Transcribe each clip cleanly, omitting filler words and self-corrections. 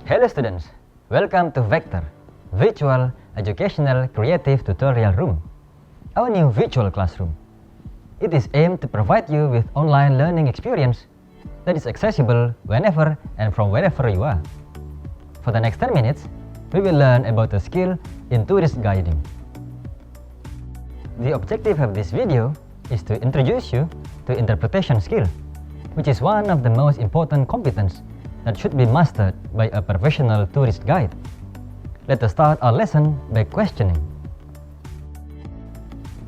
Hello students, welcome to Vector, Virtual Educational Creative Tutorial Room, our new virtual classroom. It is aimed to provide you with online learning experience that is accessible whenever and from wherever you are. For the next 10 minutes, we will learn about a skill in tourist guiding. The objective of this video is to introduce you to interpretation skill, which is one of the most important competence that should be mastered by a professional tourist guide. Let us start our lesson by questioning.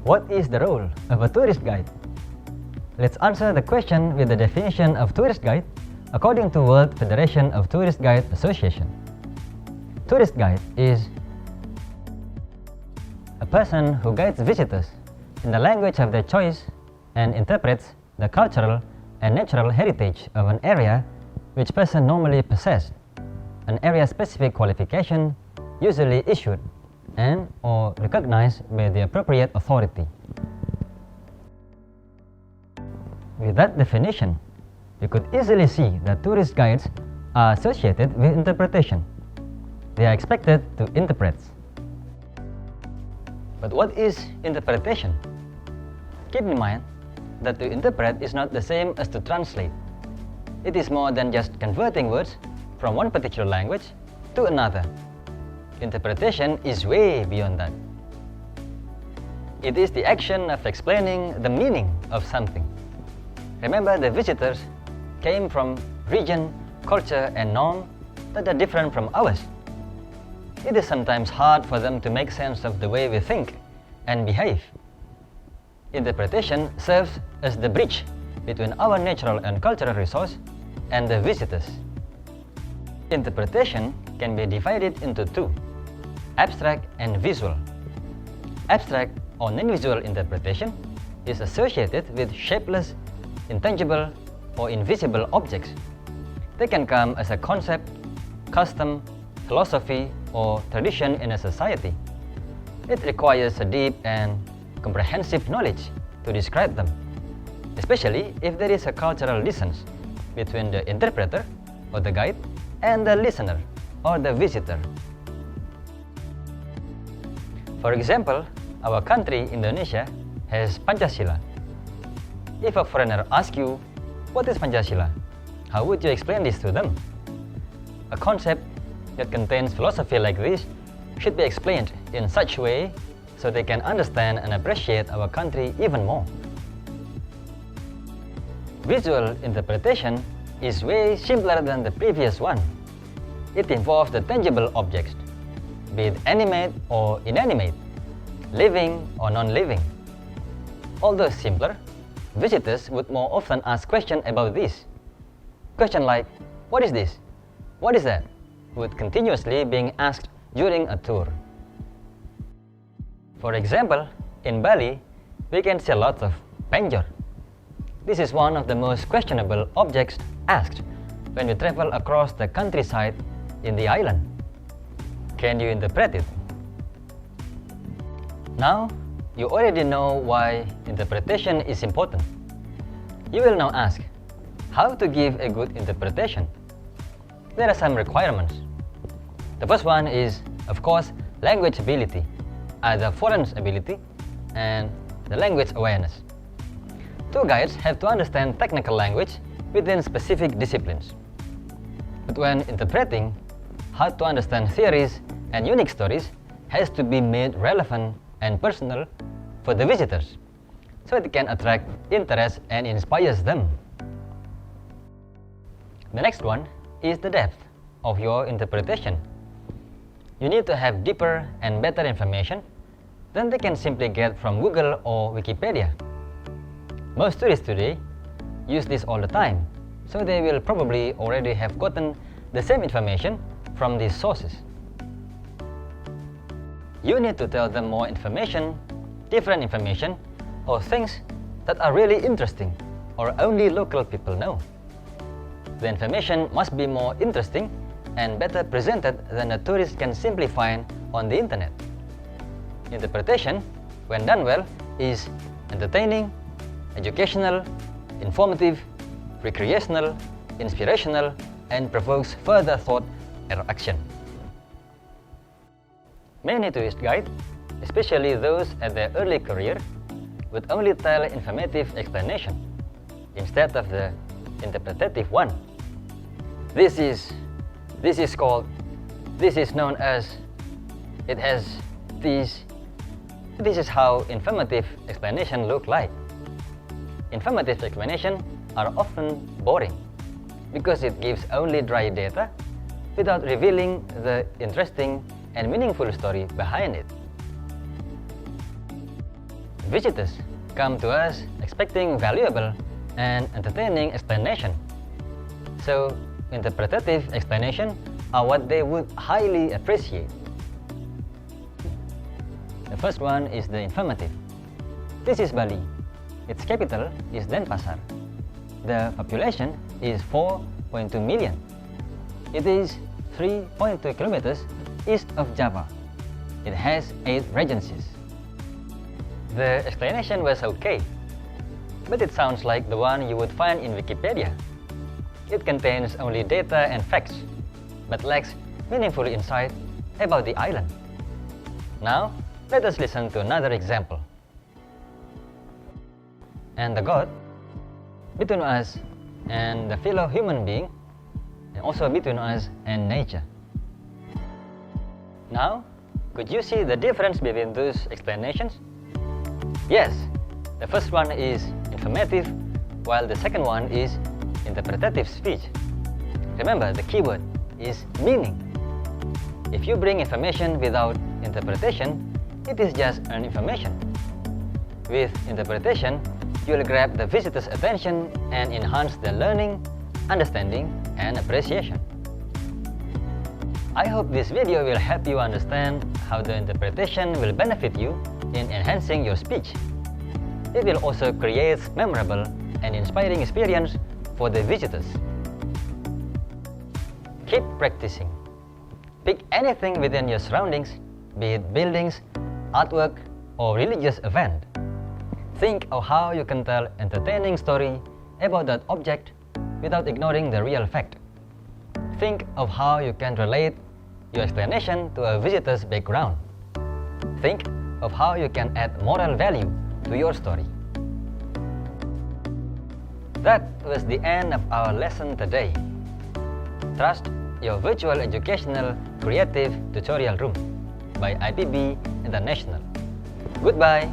What is the role of a tourist guide? Let's answer the question with the definition of tourist guide according to World Federation of Tourist Guide Association. Tourist guide is a person who guides visitors in the language of their choice and interprets the cultural and natural heritage of an area which person normally possess, an area-specific qualification usually issued and or recognized by the appropriate authority. With that definition, we could easily see that tourist guides are associated with interpretation. They are expected to interpret. But what is interpretation? Keep in mind that to interpret is not the same as to translate. It is more than just converting words from one particular language to another. Interpretation is way beyond that. It is the action of explaining the meaning of something. Remember, the visitors came from region, culture and norm that are different from ours. It is sometimes hard for them to make sense of the way we think and behave. Interpretation serves as the bridge between our natural and cultural resource and the visitors. Interpretation can be divided into two, abstract and visual. Abstract or non-visual interpretation is associated with shapeless, intangible, or invisible objects. They can come as a concept, custom, philosophy, or tradition in a society. It requires a deep and comprehensive knowledge to describe them, especially if there is a cultural distance between the interpreter or the guide and the listener or the visitor. For example, our country, Indonesia, has Pancasila. If a foreigner asks you, what is Pancasila? How would you explain this to them? A concept that contains philosophy like this should be explained in such a way so they can understand and appreciate our country even more. Visual interpretation is way simpler than the previous one. It involves the tangible objects, be it animate or inanimate, living or non-living. Although simpler, visitors would more often ask questions about this. Questions like, what is this? What is that? Would continuously being asked during a tour. For example, in Bali, we can see lots of penjor. This is one of the most questionable objects asked when we travel across the countryside in the island. Can you interpret it? Now, you already know why interpretation is important. You will now ask, how to give a good interpretation? There are some requirements. The first one is, of course, language ability, either foreign ability and the language awareness. Tour guides have to understand technical language within specific disciplines. But when interpreting, how to understand theories and unique stories has to be made relevant and personal for the visitors, so it can attract interest and inspires them. The next one is the depth of your interpretation. You need to have deeper and better information than they can simply get from Google or Wikipedia. Most tourists today use this all the time, so they will probably already have gotten the same information from these sources. You need to tell them more information, different information, or things that are really interesting or only local people know. The information must be more interesting and better presented than a tourist can simply find on the internet. Interpretation, when done well, is entertaining, educational, informative, recreational, inspirational, and provokes further thought interaction. Many tourist guides, especially those at their early career, would only tell informative explanation instead of the interpretative one. This is known as, it has these. This is how informative explanation look like. Informative explanations are often boring because it gives only dry data without revealing the interesting and meaningful story behind it. Visitors come to us expecting valuable and entertaining explanation. So, interpretative explanations are what they would highly appreciate. The first one is the informative. This is Bali. Its capital is Denpasar. The population is 4.2 million. It is 3.2 kilometers east of Java. It has 8 regencies. The explanation was okay, but it sounds like the one you would find in Wikipedia. It contains only data and facts, but lacks meaningful insight about the island. Now, let us listen to another example. And the God, between us and the fellow human being, and also between us and nature. Now, could you see the difference between those explanations? Yes, the first one is informative, while the second one is interpretative speech. Remember, the keyword is meaning. If you bring information without interpretation, it is just an information. With interpretation, you will grab the visitor's attention and enhance their learning, understanding, and appreciation. I hope this video will help you understand how the interpretation will benefit you in enhancing your speech. It will also create memorable and inspiring experience for the visitors. Keep practicing. Pick anything within your surroundings, be it buildings, artwork, or religious event. Think of how you can tell entertaining story about that object without ignoring the real fact. Think of how you can relate your explanation to a visitor's background. Think of how you can add moral value to your story. That was the end of our lesson today. Trust your virtual educational creative tutorial room by IPB International. Goodbye.